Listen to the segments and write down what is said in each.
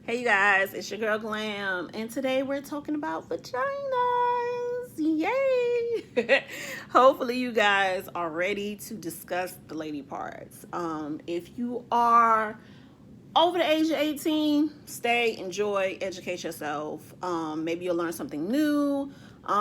Hey you guys, it's your girl Glam, and today we're talking about vaginas. Yay! Hopefully, you guys are ready to discuss the lady parts. If you are over the age of 18, stay, enjoy, educate yourself. Maybe you'll learn something new.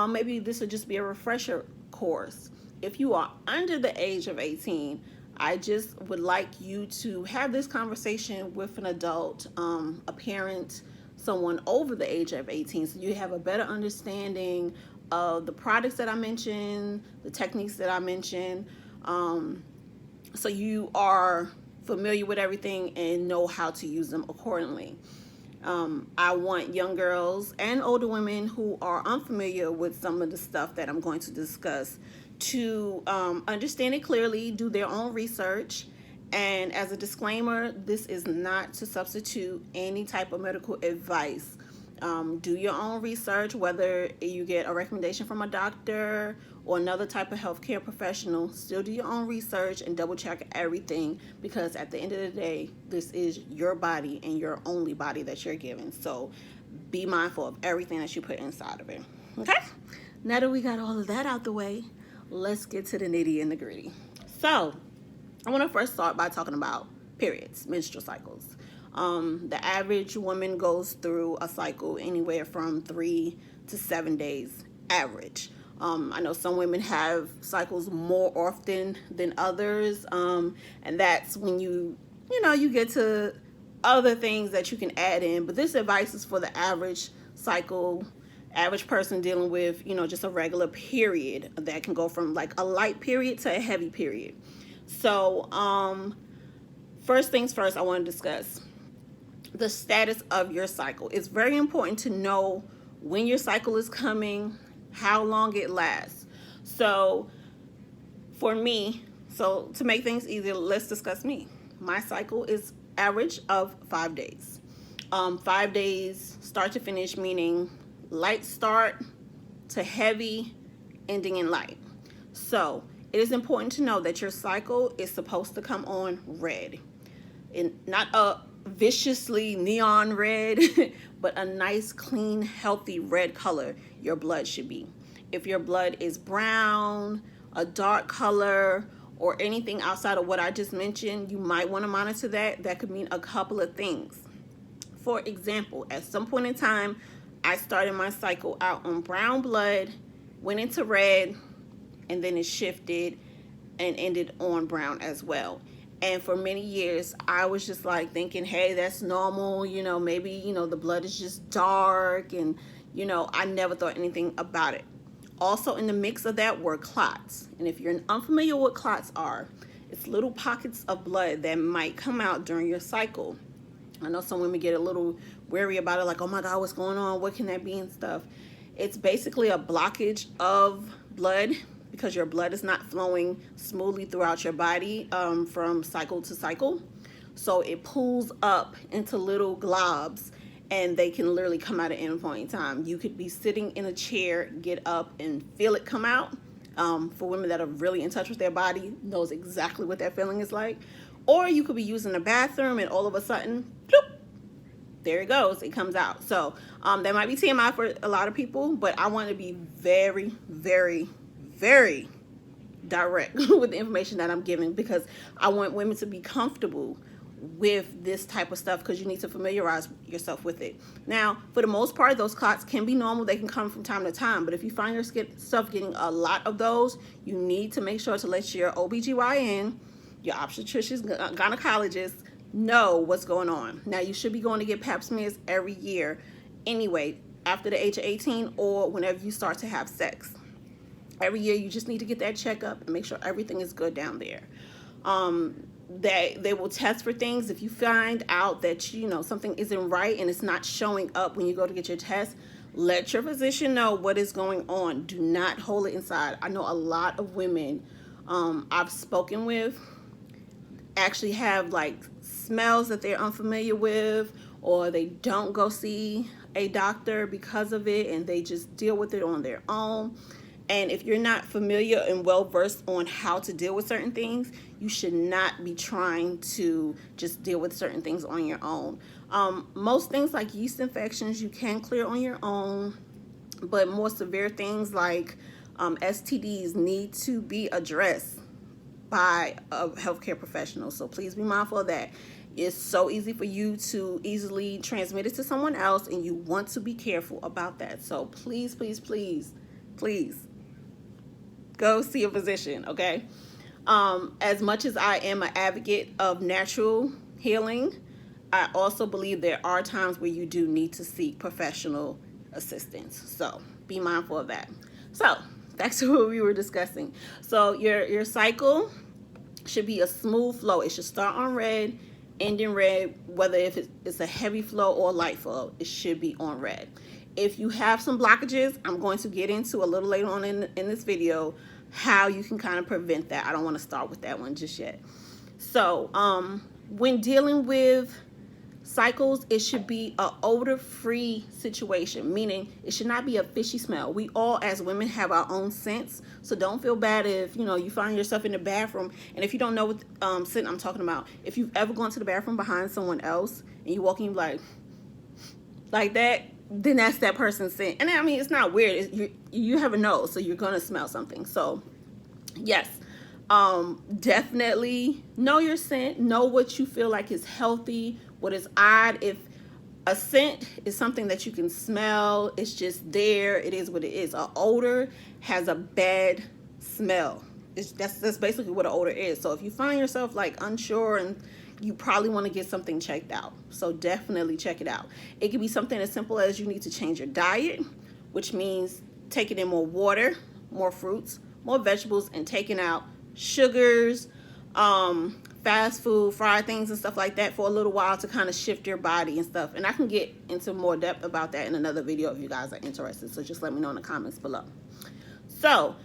Maybe this will just be a refresher course. If you are under the age of 18, I just would like you to have this conversation with an adult, a parent, someone over the age of 18, so you have a better understanding of the products that I mentioned, the techniques that I mentioned, so you are familiar with everything and know how to use them accordingly. I want young girls and older women who are unfamiliar with some of the stuff that I'm going to discuss to understand it clearly, do their own research. And as a disclaimer, this is not to substitute any type of medical advice. Do your own research, whether you get a recommendation from a doctor or another type of healthcare professional. Still do your own research and double check everything, because at the end of the day, this is your body and your only body that you're given. So be mindful of everything that you put inside of it. Okay? Now that we got all of that out the way, let's get to the nitty and the gritty. So I want to first start by talking about periods, menstrual cycles. The average woman goes through a cycle anywhere from 3 to 7 days average. I know some women have cycles more often than others, and that's when you get to other things that you can add in. But this advice is for the average cycle, average person dealing with just a regular period that can go from like a light period to a heavy period. So, first things first, I want to discuss the status of your cycle. It's very important to know when your cycle is coming, how long it lasts. So for me, so to make things easier, let's discuss me. My cycle is average of 5 days. 5 days start to finish, meaning light start to heavy, ending in light. So it is important to know that your cycle is supposed to come on red, and not a viciously neon red, but a nice, clean, healthy red color your blood should be. If your blood is brown, a dark color, or anything outside of what I just mentioned, you might want to monitor that. That could mean a couple of things. For example, at some point in time, I started my cycle out on brown blood, went into red, and then it shifted and ended on brown as well. And for many years, I was just like thinking, hey, that's normal. Maybe, the blood is just dark. And, I never thought anything about it. Also in the mix of that were clots. And if you're unfamiliar with what clots are, it's little pockets of blood that might come out during your cycle. I know some women get a little wary about it, like, oh my God, what's going on? What can that be and stuff? It's basically a blockage of blood, because your blood is not flowing smoothly throughout your body from cycle to cycle. So it pulls up into little globs, and they can literally come out at any point in time. You could be sitting in a chair, get up, and feel it come out. For women that are really in touch with their body, knows exactly what that feeling is like. Or you could be using the bathroom, and all of a sudden, bloop, there it goes, it comes out. So that might be TMI for a lot of people, but I want to be very, very, very direct with the information that I'm giving, because I want women to be comfortable with this type of stuff, because you need to familiarize yourself with it. Now, for the most part, those clots can be normal. They can come from time to time, but if you find yourself getting a lot of those, you need to make sure to let your OBGYN, your obstetrician, gynecologist know what's going on. Now, you should be going to get pap smears every year anyway, after the age of 18 or whenever you start to have sex. Every year, you just need to get that checkup and make sure everything is good down there. They will test for things. If you find out that something isn't right and it's not showing up when you go to get your test, let your physician know what is going on. Do not hold it inside. I know a lot of women I've spoken with actually have like smells that they're unfamiliar with, or they don't go see a doctor because of it, and they just deal with it on their own. And if you're not familiar and well versed on how to deal with certain things, you should not be trying to just deal with certain things on your own. Most things like yeast infections you can clear on your own, but more severe things like STDs need to be addressed by a healthcare professional. So please be mindful of that. It's so easy for you to easily transmit it to someone else, and you want to be careful about that. So please, please, please, please go see a physician, okay? As much as I am an advocate of natural healing, I also believe there are times where you do need to seek professional assistance. So be mindful of that. So back to what we were discussing. So your cycle should be a smooth flow. It should start on red, end in red, whether if it's a heavy flow or light flow, it should be on red. If you have some blockages, I'm going to get into a little later on in this video how you can kind of prevent that. I don't want to start with that one just yet. So when dealing with cycles, it should be an odor-free situation, meaning it should not be a fishy smell. We all as women have our own scents, so don't feel bad if you find yourself in the bathroom, and if you don't know what scent I'm talking about, if you've ever gone to the bathroom behind someone else and you walk in like that, then that's that person's scent. And I mean, it's not weird. You have a nose, so you're gonna smell something. So yes, definitely know your scent, know what you feel like is healthy, what is odd. If a scent is something that you can smell, it's just there, it is what it is. An odor has a bad smell. That's basically what an odor is. So if you find yourself like unsure, and you probably want to get something checked out, so definitely check it out. It could be something as simple as you need to change your diet, which means taking in more water, more fruits, more vegetables, and taking out sugars, fast food, fried things and stuff like that for a little while to kind of shift your body and stuff. And I can get into more depth about that in another video if you guys are interested, so just let me know in the comments below. So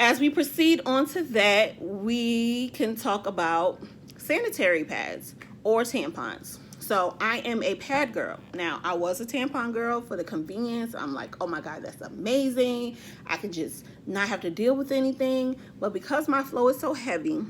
as we proceed on to that, we can talk about sanitary pads or tampons. So I am a pad girl. Now, I was a tampon girl for the convenience. I'm like, oh my God, that's amazing. I could just not have to deal with anything. But because my flow is so heavy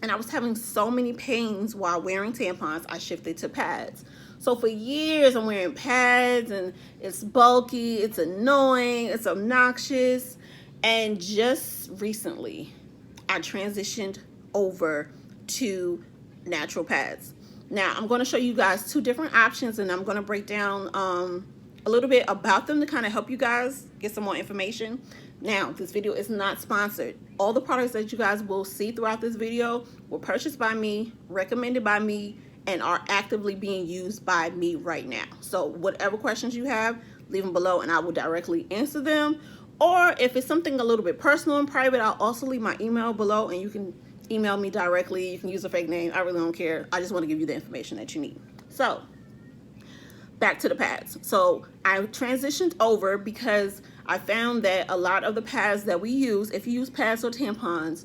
and I was having so many pains while wearing tampons, I shifted to pads. So for years I'm wearing pads, and it's bulky, it's annoying, it's obnoxious. And just recently I transitioned over to natural pads. Now I'm going to show you guys two different options, and I'm going to break down a little bit about them to kind of help you guys get some more information. Now, this video is not sponsored. All the products that you guys will see throughout this video were purchased by me, recommended by me, and are actively being used by me right now. So whatever questions you have, leave them below and I will directly answer them. Or if it's something a little bit personal and private, I'll also leave my email below and you can email me directly. You can use a fake name. I really don't care. I just want to give you the information that you need. So back to the pads. So I transitioned over because I found that a lot of the pads that we use, if you use pads or tampons,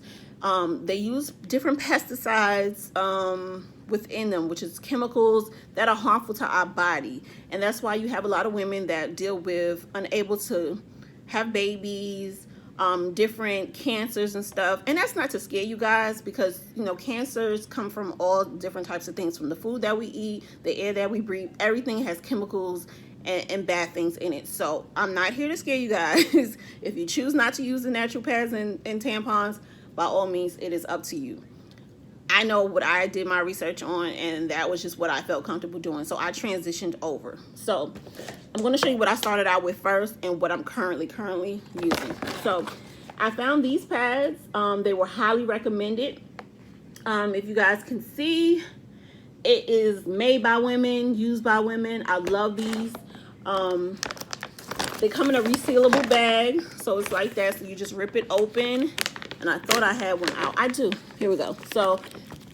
they use different pesticides within them, which is chemicals that are harmful to our body. And that's why you have a lot of women that deal with unable to have babies, different cancers and stuff. And that's not to scare you guys, because cancers come from all different types of things, from the food that we eat, the air that we breathe. Everything has chemicals and bad things in it. So I'm not here to scare you guys. If you choose not to use the natural pads and tampons, by all means, it is up to you. I know what I did my research on, and that was just what I felt comfortable doing. So I transitioned over. So I'm going to show you what I started out with first and what I'm currently using. So I found these pads. They were highly recommended. If you guys can see, it is made by women, used by women. I love these. They come in a resealable bag, so it's like that. So you just rip it open. And I thought I had one out. I do. Here we go. So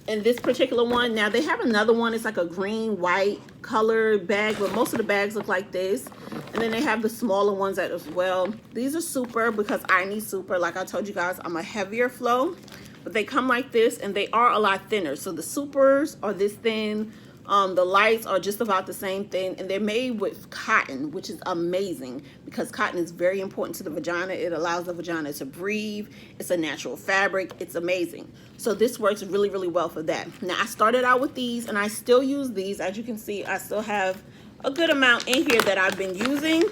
in this particular one, now they have another one. It's like a green, white colored bag, but most of the bags look like this. And then they have the smaller ones as well. These are super because I need super. Like I told you guys, I'm a heavier flow, but they come like this and they are a lot thinner. So the supers are this thin, The lights are just about the same thing, and they're made with cotton, which is amazing because cotton is very important to the vagina. It allows the vagina to breathe. It's a natural fabric. It's amazing. So this works really, really well for that. Now, I started out with these, and I still use these. As you can see, I still have a good amount in here that I've been using.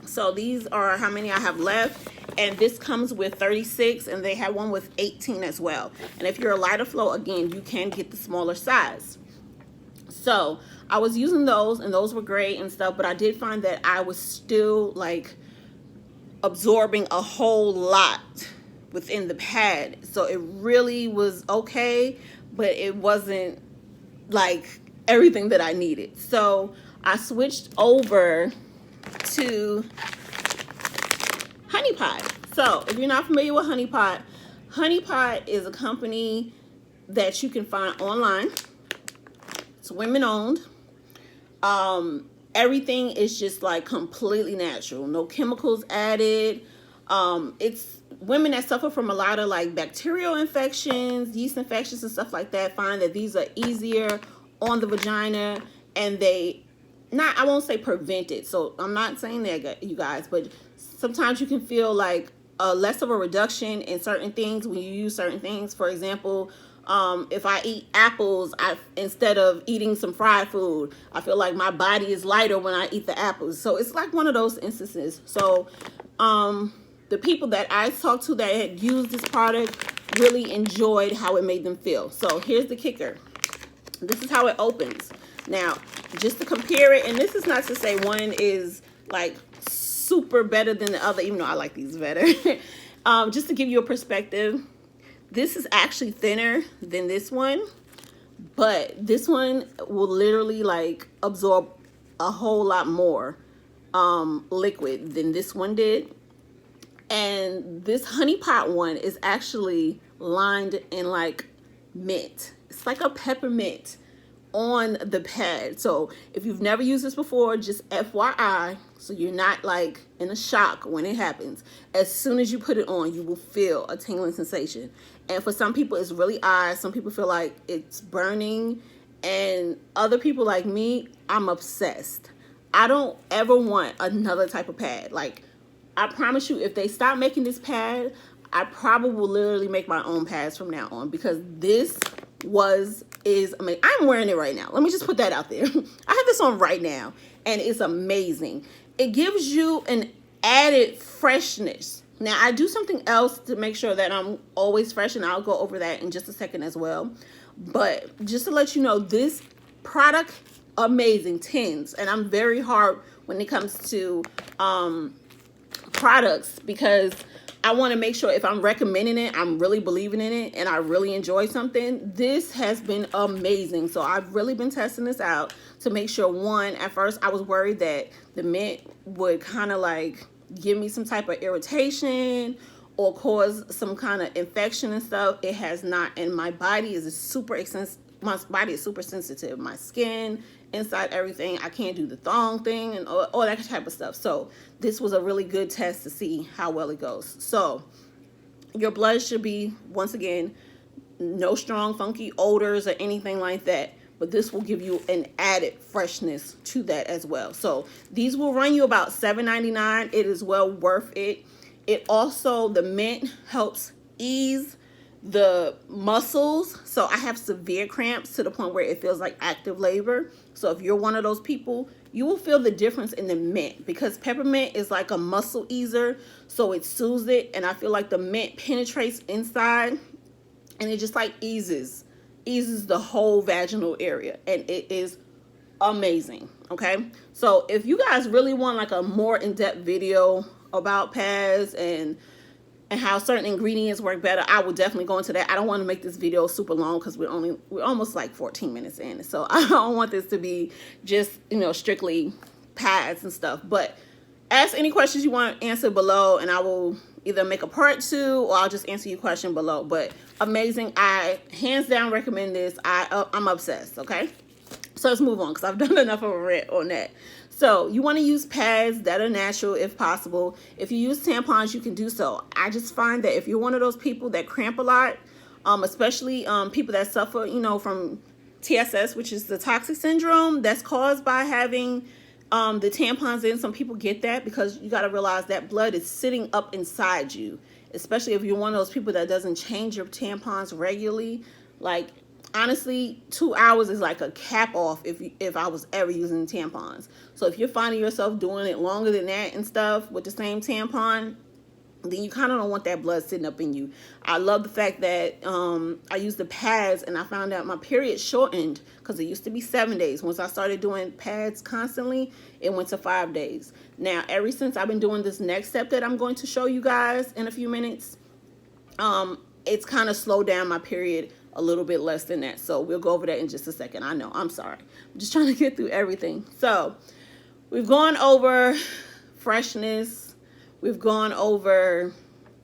So these are how many I have left. And this comes with 36, and they have one with 18 as well. And if you're a lighter flow, again, you can get the smaller size. So I was using those, and those were great and stuff, but I did find that I was still like absorbing a whole lot within the pad. So it really was okay, but it wasn't like everything that I needed. So I switched over to Honeypot. So if you're not familiar with Honeypot, Honeypot is a company that you can find online. It's women owned. Everything is just like completely natural, no chemicals added. It's women that suffer from a lot of like bacterial infections, yeast infections and stuff like that, find that these are easier on the vagina, and I won't say prevent it. So I'm not saying that, you guys, but sometimes you can feel like less of a reduction in certain things when you use certain things. For example, if I eat apples, instead of eating some fried food, I feel like my body is lighter when I eat the apples. So it's like one of those instances. So the people that I talked to that had used this product really enjoyed how it made them feel. So here's the kicker. This is how it opens. Now, just to compare it, and this is not to say one is like super better than the other, even though I like these better. Just to give you a perspective, this is actually thinner than this one, but this one will literally like absorb a whole lot more liquid than this one did. And this Honeypot one is actually lined in like mint. It's like a peppermint on the pad. So if you've never used this before, just FYI, so you're not like in a shock when it happens. As soon as you put it on, you will feel a tingling sensation. And for some people, it's really odd. Some people feel like it's burning, and other people like me, I'm obsessed. I don't ever want another type of pad. Like, I promise you, if they stop making this pad, I probably will literally make my own pads from now on, because this is amazing. I'm wearing it right now. Let me just put that out there. I have this on right now, and it's amazing. It gives you an added freshness. Now, I do something else to make sure that I'm always fresh, and I'll go over that in just a second as well. But just to let you know, this product, amazing, 10s. And I'm very hard when it comes to products, because I want to make sure if I'm recommending it, I'm really believing in it and I really enjoy something. This has been amazing. So I've really been testing this out to make sure, one, at first I was worried that the mint would kind of like give me some type of irritation or cause some kind of infection and stuff. It has not, and my body is super sensitive. My skin, inside, everything. I can't do the thong thing and all that type of stuff. So this was a really good test to see how well it goes. So your blood should be, once again, no strong funky odors or anything like that, but this will give you an added freshness to that as well. So these will run you about $7.99. It is well worth it. It also, the mint helps ease the muscles. So I have severe cramps to the point where it feels like active labor. So if you're one of those people, you will feel the difference in the mint, because peppermint is like a muscle easer, so it soothes it, and I feel like the mint penetrates inside and it just like eases the whole vaginal area, and it is amazing. Okay, so if you guys really want like a more in-depth video about pads and how certain ingredients work better, I will definitely go into that. I don't want to make this video super long because we're almost like 14 minutes in. So I don't want this to be just, strictly pads and stuff. But ask any questions you want answered below, and I will either make a part 2 or I'll just answer your question below. But amazing. I hands down recommend this. I'm obsessed. Okay. So let's move on, because I've done enough of a rant on that. So you want to use pads that are natural if possible. If you use tampons, you can do so. I just find that if you're one of those people that cramp a lot, especially people that suffer, from TSS, which is the toxic syndrome that's caused by having the tampons in. Some people get that because you got to realize that blood is sitting up inside you, especially if you're one of those people that doesn't change your tampons regularly. Like, honestly, 2 hours is like a cap off if I was ever using tampons. So if you're finding yourself doing it longer than that and stuff with the same tampon, then you kind of don't want that blood sitting up in you. I love the fact that I use the pads, and I found out my period shortened because it used to be 7 days. Once I started doing pads constantly, it went to 5 days. Now, ever since I've been doing this next step that I'm going to show you guys in a few minutes, it's kind of slowed down my period a little bit less than that. So we'll go over that in just a second. I know, I'm sorry. I'm just trying to get through everything. So we've gone over freshness. We've gone over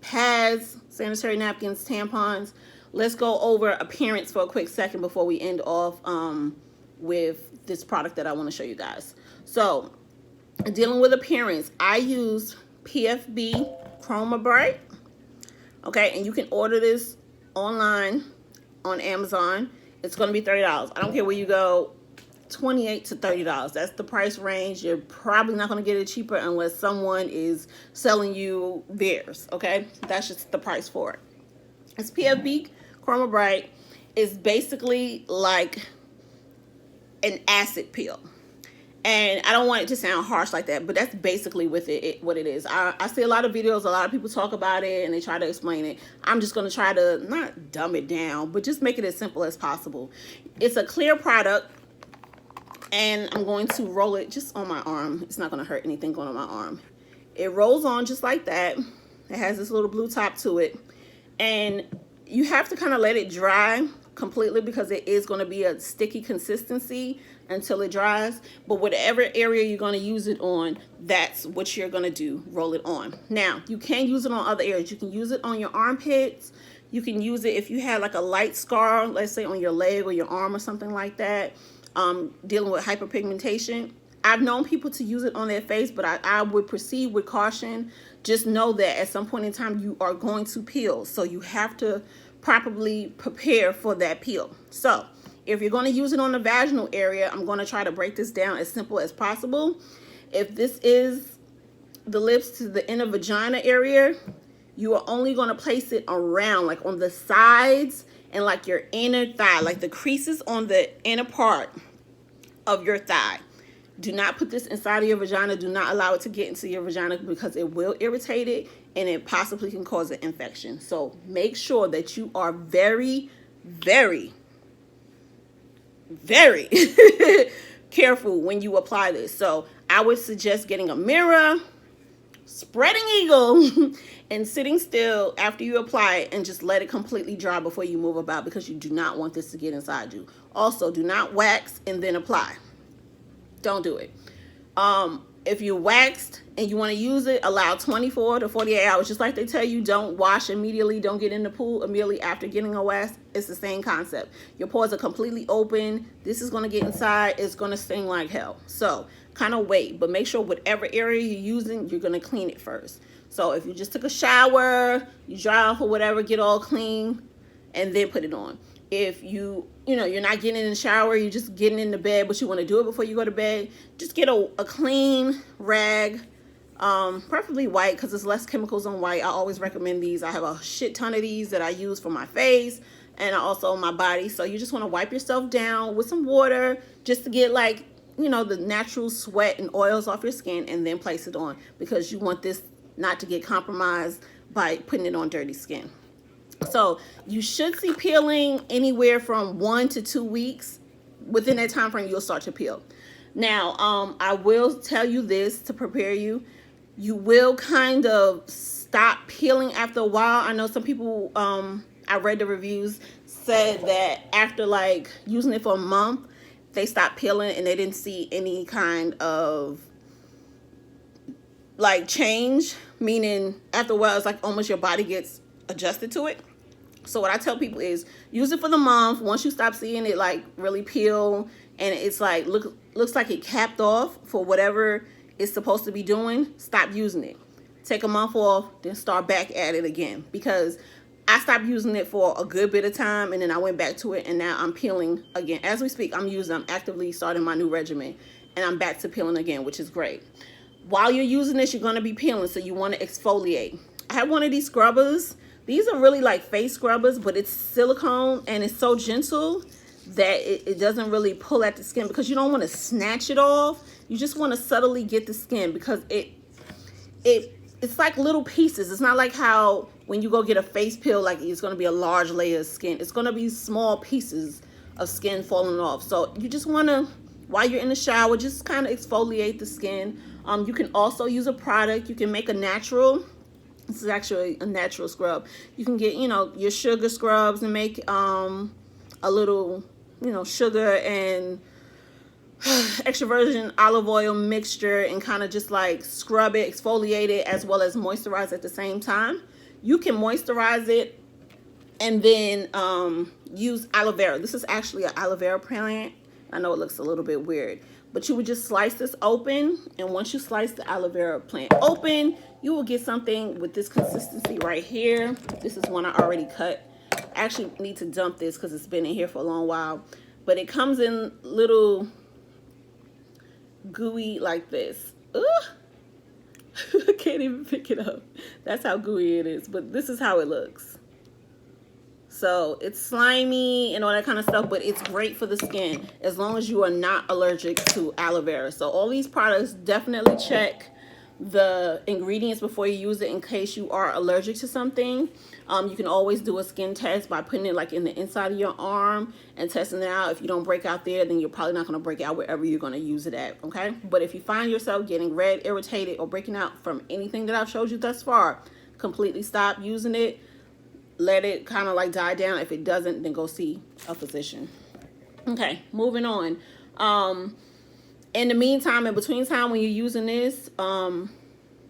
pads, sanitary napkins, tampons. Let's go over appearance for a quick second before we end off with this product that I want to show you guys. So dealing with appearance, I use PFB Chroma Bright. Okay, and you can order this online on Amazon. It's going to be $30. I don't care where you go, $28 to $30. That's the price range. You're probably not going to get it cheaper unless someone is selling you theirs. Okay, that's just the price for it. It's PFB Chroma Bright. It's basically like an acid peel. And I don't want it to sound harsh like that, but that's basically what it is. I see a lot of videos, a lot of people talk about it, and they try to explain it. I'm just going to try to not dumb it down, but just make it as simple as possible. It's a clear product, and I'm going to roll it just on my arm. It's not going to hurt anything going on my arm. It rolls on just like that. It has this little blue top to it, and you have to kind of let it dry completely because it is going to be a sticky consistency until it dries. But whatever area you're going to use it on, that's what you're going to do, roll it on. Now, you can use it on other areas. You can use it on your armpits. You can use it if you had like a light scar, let's say on your leg or your arm or something like that, dealing with hyperpigmentation. I've known people to use it on their face, but I would proceed with caution. Just know that at some point in time you are going to peel, so you have to properly prepare for that peel. So if you're going to use it on the vaginal area, I'm going to try to break this down as simple as possible. If this is the lips to the inner vagina area, you are only going to place it around, like on the sides and like your inner thigh, like the creases on the inner part of your thigh. Do not put this inside of your vagina. Do not allow it to get into your vagina because it will irritate it and it possibly can cause an infection. So make sure that you are very, very, very careful when you apply this. So I would suggest getting a mirror, spreading eagle, and sitting still after you apply it and just let it completely dry before you move about, because you do not want this to get inside you. Also, do not wax and then apply. Don't do it. If you waxed and you want to use it, allow 24 to 48 hours. Just like they tell you, don't wash immediately, don't get in the pool immediately after getting a wax. It's the same concept. Your pores are completely open. This is going to get inside. It's going to sting like hell. So kind of wait, but make sure whatever area you're using, you're going to clean it first. So if you just took a shower, you dry off or whatever, get all clean, and then put it on. If you're not getting in the shower, you're just getting into bed, but you want to do it before you go to bed, just get a clean rag, preferably white because there's less chemicals on white. I always recommend these. I have a shit ton of these that I use for my face and also my body. So you just want to wipe yourself down with some water just to get like, the natural sweat and oils off your skin, and then place it on because you want this not to get compromised by putting it on dirty skin. So you should see peeling anywhere from 1 to 2 weeks. Within that time frame, you'll start to peel. Now, I will tell you this to prepare you. You will kind of stop peeling after a while. I know some people, I read the reviews, said that after like using it for a month, they stopped peeling and they didn't see any kind of like change. Meaning after a while, it's like almost your body gets adjusted to it. So what I tell people is use it for the month. Once you stop seeing it like really peel and it's like looks like it capped off for whatever it's supposed to be doing, stop using it. Take a month off, then start back at it again, because I stopped using it for a good bit of time, and then I went back to it, and now I'm peeling again. As we speak, I'm actively starting my new regimen, and I'm back to peeling again, which is great. While you're using this, you're going to be peeling, so you want to exfoliate. I have one of these scrubbers. These are really like face scrubbers, but it's silicone, and it's so gentle that it doesn't really pull at the skin, because you don't want to snatch it off. You just want to subtly get the skin, because it's like little pieces. It's not like how when you go get a face peel, like it's going to be a large layer of skin. It's going to be small pieces of skin falling off. So you just want to, while you're in the shower, just kind of exfoliate the skin. You can also use a product. You can make a natural. This is actually a natural scrub. You can get, you know, your sugar scrubs and make a little, you know, sugar and extra virgin olive oil mixture, and kind of just like scrub it, exfoliate it, as well as moisturize at the same time. You can moisturize it and then use aloe vera. This is actually an aloe vera plant. I know it looks a little bit weird, but you would just slice this open, and once you slice the aloe vera plant open, you will get something with this consistency right here. This is one I already cut. I actually need to dump this because it's been in here for a long while, but it comes in little gooey like this. Ugh. I can't even pick it up. That's how gooey it is, but this is how it looks. So it's slimy and all that kind of stuff, but it's great for the skin as long as you are not allergic to aloe vera. So all these products, definitely check the ingredients before you use it in case you are allergic to something. You can always do a skin test by putting it like in the inside of your arm and testing it out. If you don't break out there, then you're probably not going to break out wherever you're going to use it at, okay? But if you find yourself getting red, irritated, or breaking out from anything that I've showed you thus far, completely stop using it. Let it kind of like die down. If it doesn't, then go see a physician. Okay, moving on. In the meantime, in between time when you're using this,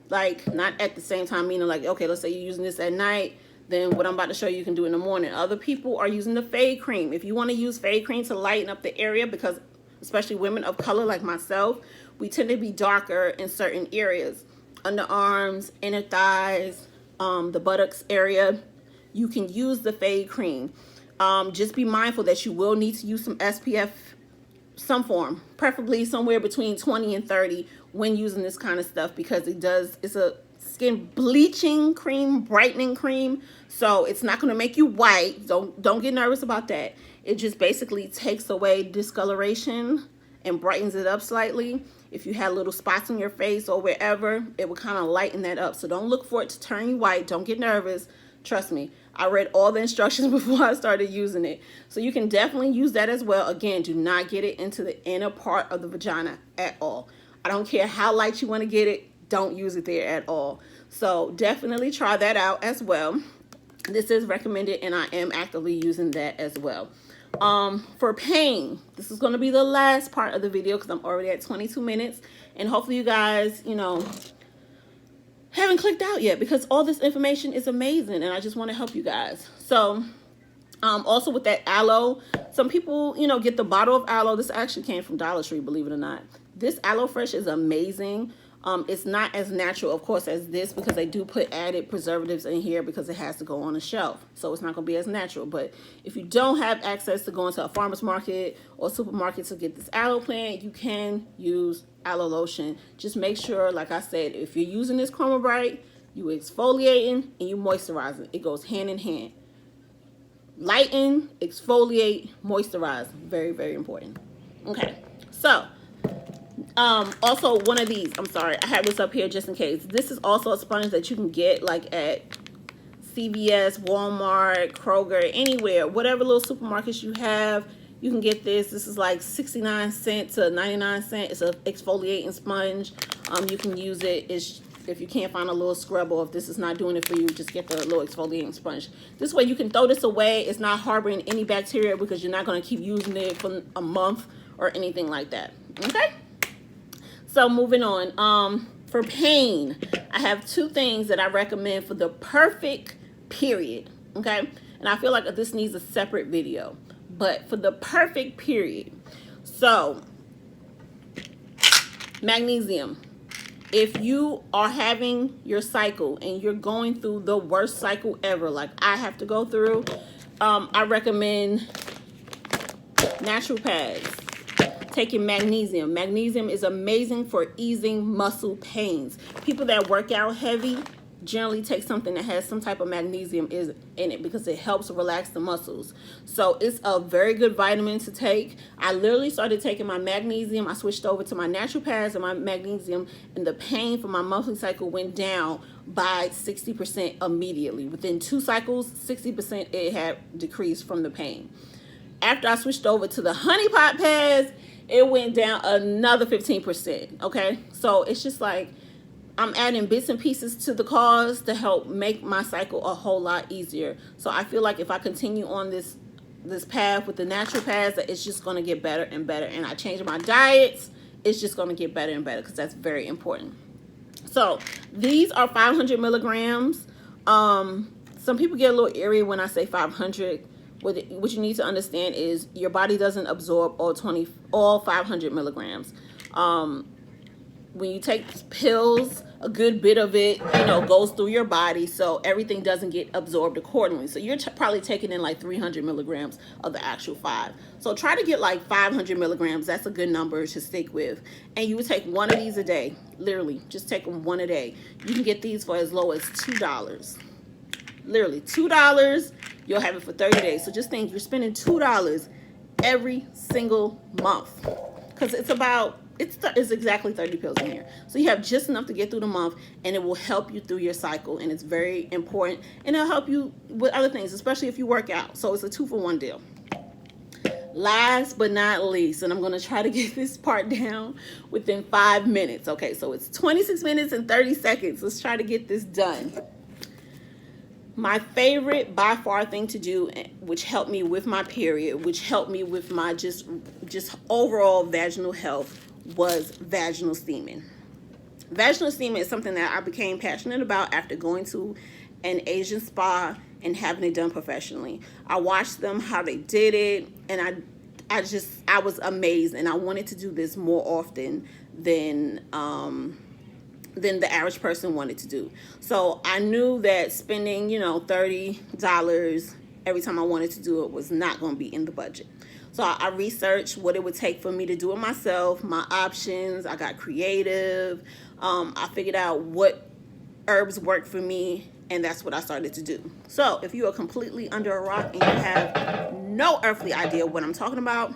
like not at the same time, meaning like, okay, let's say you're using this at night, then what I'm about to show you, you can do in the morning. Other people are using the fade cream. If you want to use fade cream to lighten up the area, because especially women of color like myself, we tend to be darker in certain areas. Underarms, inner thighs, the buttocks area. You can use the fade cream. Just be mindful that you will need to use some SPF, some form, preferably somewhere between 20 and 30 when using this kind of stuff, because it's a skin bleaching cream, brightening cream. So it's not going to make you white. Don't get nervous about that. It just basically takes away discoloration and brightens it up slightly. If you had little spots on your face or wherever, it will kind of lighten that up. So don't look for it to turn you white. Don't get nervous. Trust me, I read all the instructions before I started using it. So you can definitely use that as well. Again, do not get it into the inner part of the vagina at all. I don't care how light you want to get it. Don't use it there at all. So definitely try that out as well. This is recommended, and I am actively using that as well. For pain, this is going to be the last part of the video because I'm already at 22 minutes. And hopefully you guys, you know, haven't clicked out yet, because all this information is amazing and I just want to help you guys. So also with that aloe, some people, you know, get the bottle of aloe. This actually came from Dollar Tree, believe it or not. This Aloe Fresh is amazing. It's not as natural, of course, as this, because they do put added preservatives in here because it has to go on a shelf. So it's not going to be as natural. But if you don't have access to go into a farmer's market or supermarket to get this aloe plant, you can use aloe lotion. Just make sure, like I said, if you're using this Chroma Bright, you exfoliating and you moisturizing. It goes hand in hand. Lighten, exfoliate, moisturize. Very, very important. Okay, so also one of these, I'm sorry, I have this up here just in case. This is also a sponge that you can get like at CVS, Walmart, Kroger, anywhere, whatever little supermarkets you have, you can get this. This is like 69 cents to 99 cents. It's an exfoliating sponge. You can use it. If you can't find a little scrub, or if this is not doing it for you, just get the little exfoliating sponge. This way you can throw this away. It's not harboring any bacteria because you're not going to keep using it for a month or anything like that. Okay? So moving on. For pain, I have two things that I recommend for the perfect period. Okay? And I feel like this needs a separate video. But for the perfect period. So, magnesium. if you are having your cycle and you're going through the worst cycle ever, like I have to go through, I recommend natural pads. Taking magnesium. Magnesium is amazing for easing muscle pains. People that work out heavy generally take something that has some type of magnesium in it because it helps relax the muscles. So it's a very good vitamin to take. I literally started taking my magnesium. I switched over to my natural pads and my magnesium, and the pain from my monthly cycle went down by 60% immediately. Within 2 cycles, 60% it had decreased from the pain. After I switched over to the Honeypot Pads, it went down another 15%. Okay, so it's just like I'm adding bits and pieces to the cause to help make my cycle a whole lot easier. So I feel like if I continue on this path with the natural pads, that it's just going to get better and better. And I change my diets, it's just going to get better and better because that's very important. So these are 500 milligrams. Some people get a little eerie when I say 500. What you need to understand is your body doesn't absorb all 500 milligrams. When you take pills, a good bit of it, goes through your body, so everything doesn't get absorbed accordingly. So you're probably taking in like 300 milligrams of the actual 5. So try to get like 500 milligrams. That's a good number to stick with. And you would take one of these a day. Literally, just take them one a day. You can get these for as low as $2. Literally, $2. You'll have it for 30 days. So just think, you're spending $2 every single month. Because it's exactly 30 pills in here. So you have just enough to get through the month, and it will help you through your cycle. And it's very important. And it'll help you with other things, especially if you work out. So it's a 2-for-1 deal. Last but not least, and I'm going to try to get this part down within 5 minutes. Okay, so it's 26 minutes and 30 seconds. Let's try to get this done. My favorite by far thing to do, which helped me with my period, which helped me with my just overall vaginal health, was vaginal steaming. Vaginal steaming is something that I became passionate about after going to an Asian spa and having it done professionally. I watched them how they did it, and I was amazed, and I wanted to do this more often than the average person wanted to do. So I knew that spending, $30 every time I wanted to do it was not going to be in the budget. So I researched what it would take for me to do it myself, my options. I got creative. I figured out what herbs work for me, and that's what I started to do. So if you are completely under a rock and you have no earthly idea what I'm talking about,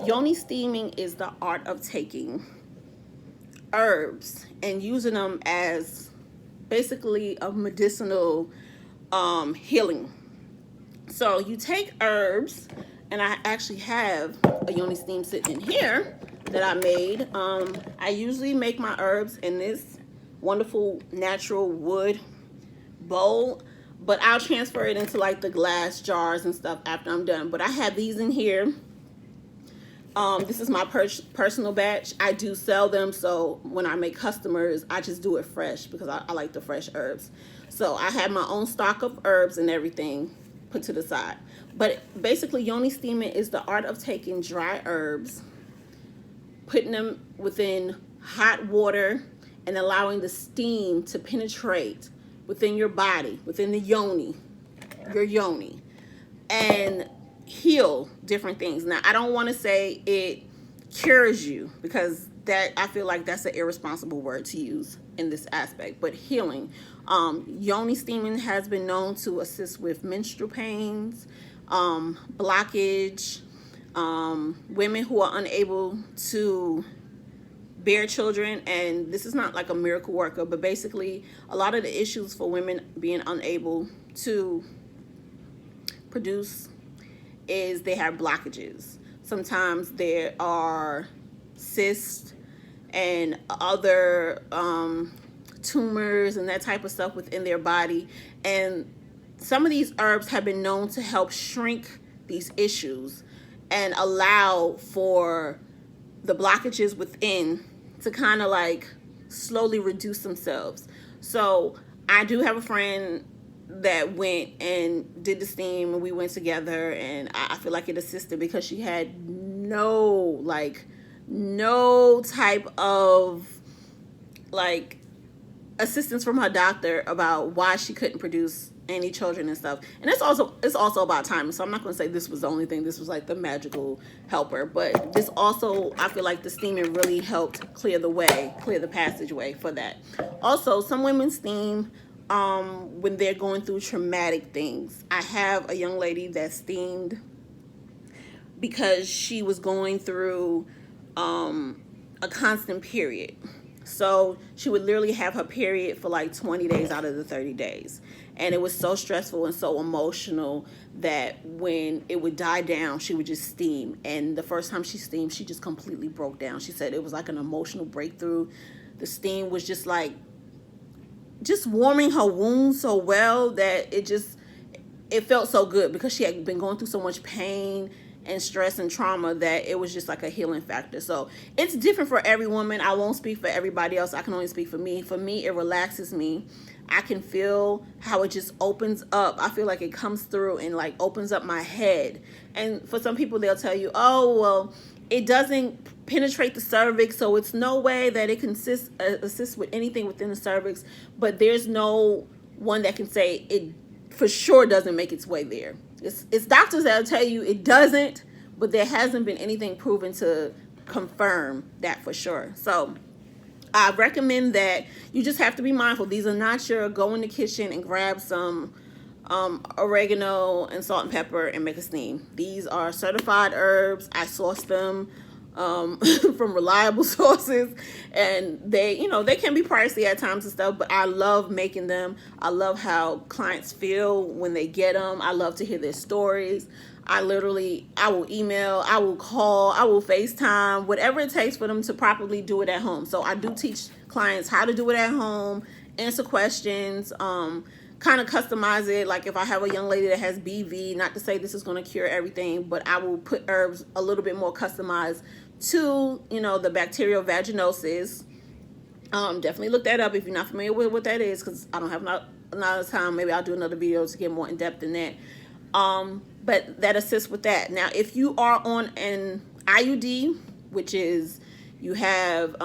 Yoni steaming is the art of taking herbs and using them as basically a medicinal healing. So you take herbs, and I actually have a Yoni steam sitting in here that I made. I usually make my herbs in this wonderful natural wood bowl, but I'll transfer it into like the glass jars and stuff after I'm done. But I have these in here. This is my personal batch. I do sell them, so when I make customers, I just do it fresh because I like the fresh herbs. So I have my own stock of herbs and everything put to the side. But basically, Yoni steaming is the art of taking dry herbs, putting them within hot water, and allowing the steam to penetrate within your body, within the yoni, your yoni, and heal different things. Now, I don't want to say it cures you, because that, I feel like that's an irresponsible word to use in this aspect, but healing. Yoni steaming has been known to assist with menstrual pains, blockage, women who are unable to bear children, and this is not like a miracle worker, but basically a lot of the issues for women being unable to produce is they have blockages. Sometimes there are cysts and other tumors and that type of stuff within their body, and some of these herbs have been known to help shrink these issues and allow for the blockages within to kind of like slowly reduce themselves. So I do have a friend that went and did the steam, and we went together, and I feel like it assisted because she had no type of like assistance from her doctor about why she couldn't produce any children and stuff. And it's also about timing. So I'm not going to say this was the only thing. This was like the magical helper, but this also, I feel like the steaming really helped clear the passageway for that. Also, some women steam when they're going through traumatic things. I have a young lady that steamed because she was going through a constant period. So she would literally have her period for like 20 days out of the 30 days. And it was so stressful and so emotional that when it would die down, she would just steam. And the first time she steamed, she just completely broke down. She said it was like an emotional breakthrough. The steam was just like, just warming her wounds so well that it felt so good, because she had been going through so much pain and stress and trauma that it was just like a healing factor. So it's different for every woman. I won't speak for everybody else. I can only speak for me. For me, it relaxes me. I can feel how it just opens up. I feel like it comes through and like opens up my head. And for some people, they'll tell you, oh, well, it doesn't penetrate the cervix, so it's no way that it can assist with anything within the cervix. But there's no one that can say it for sure doesn't make its way there. It's doctors that'll tell you it doesn't, but there hasn't been anything proven to confirm that for sure. So I recommend that you just have to be mindful. These are not your go in the kitchen and grab some oregano and salt and pepper and make a steam. These are certified herbs. I source them from reliable sources, and they can be pricey at times and stuff, but I love making them. I love how clients feel when they get them. I love to hear their stories. I will email, I will call, I will FaceTime, whatever it takes for them to properly do it at home. So I do teach clients how to do it at home, answer questions, kind of customize it. Like if I have a young lady that has BV, not to say this is going to cure everything, but I will put herbs a little bit more customized to, the bacterial vaginosis. Definitely look that up if you're not familiar with what that is, because I don't have a lot of time. Maybe I'll do another video to get more in depth in that. But that assists with that. Now, if you are on an IUD, which is you have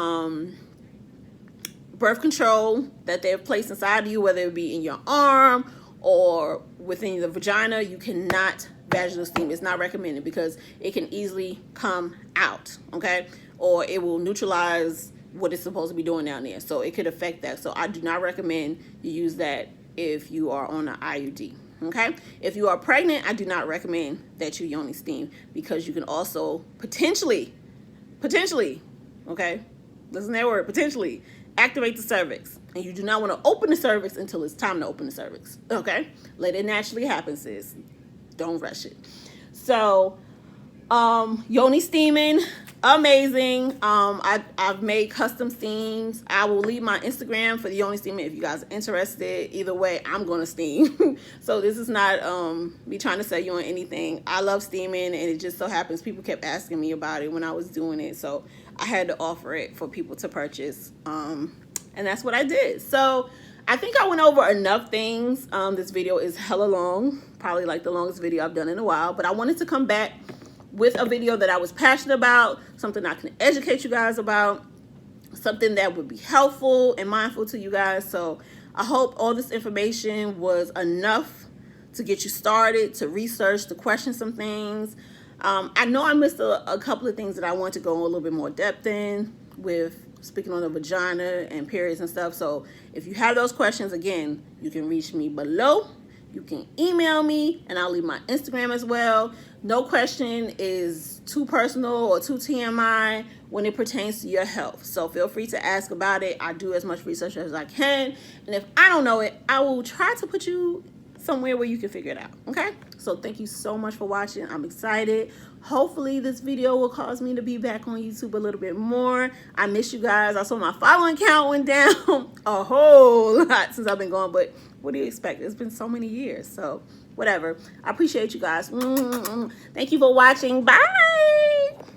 birth control that they've placed inside of you, whether it be in your arm or within the vagina, you cannot vaginal steam. It's not recommended because it can easily come out, okay? Or it will neutralize what it's supposed to be doing down there. So it could affect that. So I do not recommend you use that if you are on an IUD, okay? If you are pregnant, I do not recommend that you Yoni steam, because you can also potentially, okay? Listen to that word, potentially activate the cervix. And you do not want to open the cervix until it's time to open the cervix, okay? Let it naturally happen, sis. Don't rush it. So, Yoni steaming, amazing. I've made custom steams. I will leave my Instagram for the Yoni steaming if you guys are interested. Either way, I'm going to steam. So this is not me trying to sell you on anything. I love steaming, and it just so happens people kept asking me about it when I was doing it. So I had to offer it for people to purchase. And that's what I did. So I think I went over enough things. This video is hella long, probably like the longest video I've done in a while, but I wanted to come back with a video that I was passionate about, something I can educate you guys about, something that would be helpful and mindful to you guys. So I hope all this information was enough to get you started, to research, to question some things. I know I missed a couple of things that I want to go a little bit more depth in with speaking on the vagina and periods and stuff. So if you have those questions, again, you can reach me below. You can email me, and I'll leave my Instagram as well. No question is too personal or too TMI when it pertains to your health. So feel free to ask about it. I do as much research as I can. And if I don't know it, I will try to put you somewhere where you can figure it out, okay? So thank you so much for watching. I'm excited. Hopefully this video will cause me to be back on YouTube a little bit more. I miss you guys. I saw my following count went down a whole lot since I've been gone, but what do you expect? It's been so many years, so whatever. I appreciate you guys. Thank you for watching. Bye.